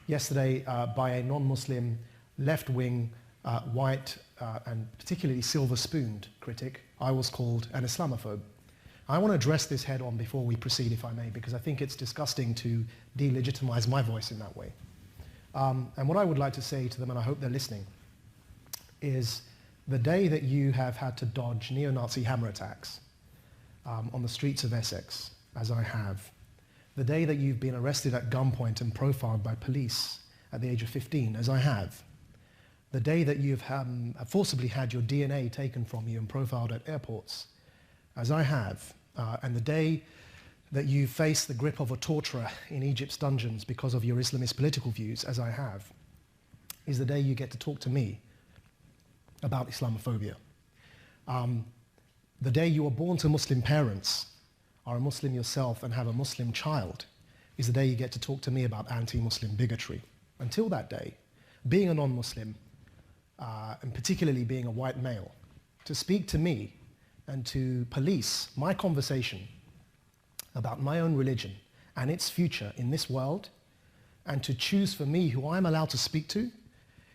yesterday by a non-Muslim, left-wing, white, and particularly silver-spooned critic. I was called an Islamophobe. I want to address this head-on before we proceed, if I may, because I think it's disgusting to delegitimize my voice in that way. And what I would like to say to them, and I hope they're listening, is the day that you have had to dodge neo-Nazi hammer attacks on the streets of Essex, as I have, the day that you've been arrested at gunpoint and profiled by police at the age of 15, as I have, the day that you've forcibly had your DNA taken from you and profiled at airports, as I have, and the day that you face the grip of a torturer in Egypt's dungeons because of your Islamist political views, as I have, is the day you get to talk to me about Islamophobia. The day you were born to Muslim parents, are a Muslim yourself and have a Muslim child, is the day you get to talk to me about anti-Muslim bigotry. Until that day, being a non-Muslim, and particularly being a white male, to speak to me and to police my conversation about my own religion and its future in this world, and to choose for me who I'm allowed to speak to,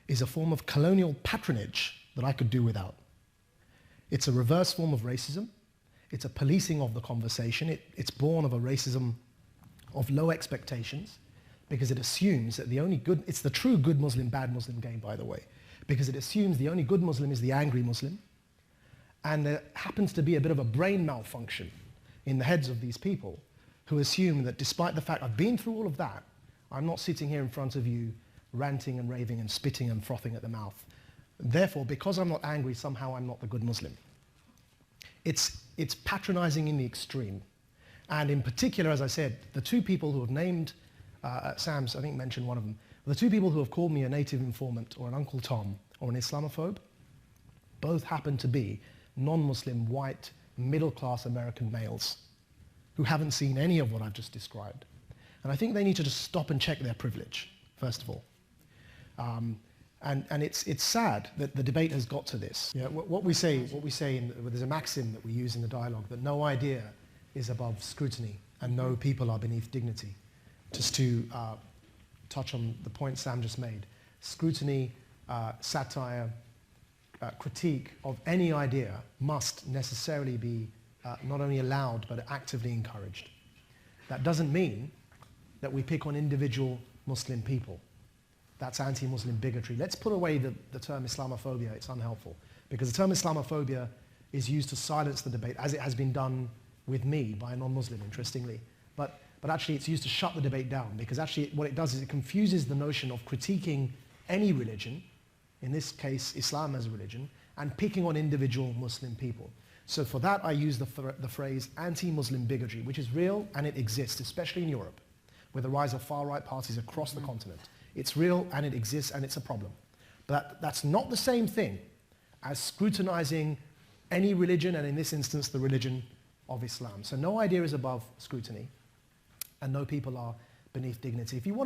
is a form of colonial patronage that I could do without. It's a reverse form of racism. It's a policing of the conversation. It's born of a racism of low expectations, because it assumes that the only good, it's the true good Muslim, bad Muslim game, by the way, because it assumes the only good Muslim is the angry Muslim. And there happens to be a bit of a brain malfunction in the heads of these people who assume that despite the fact I've been through all of that, I'm not sitting here in front of you ranting and raving and spitting and frothing at the mouth. Therefore, because I'm not angry, somehow I'm not the good Muslim. It's patronizing in the extreme. And in particular, as I said, the two people who have named, Sam's, I think, mentioned one of them, the two people who have called me a native informant or an Uncle Tom or an Islamophobe, both happen to be non-Muslim, white, middle-class American males who haven't seen any of what I've just described. And I think they need to just stop and check their privilege, first of all. And it's sad that the debate has got to this. Yeah, what we say, there's a maxim that we use in the dialogue, that no idea is above scrutiny and no people are beneath dignity. Just to touch on the point Sam just made, scrutiny, satire, critique of any idea must necessarily be not only allowed but actively encouraged. That doesn't mean that we pick on individual Muslim people. That's anti-Muslim bigotry. Let's put away the term Islamophobia. It's unhelpful, because the term Islamophobia is used to silence the debate, as it has been done with me by a non-Muslim, interestingly. But actually it's used to shut the debate down, because actually what it does is it confuses the notion of critiquing any religion, in this case Islam as a religion, and picking on individual Muslim people. So for that I use the phrase anti-Muslim bigotry, which is real and it exists, especially in Europe, with the rise of far-right parties across the continent. It's real and it exists and it's a problem. But that's not the same thing as scrutinizing any religion, and in this instance the religion of Islam. So no idea is above scrutiny and no people are beneath dignity. If you want to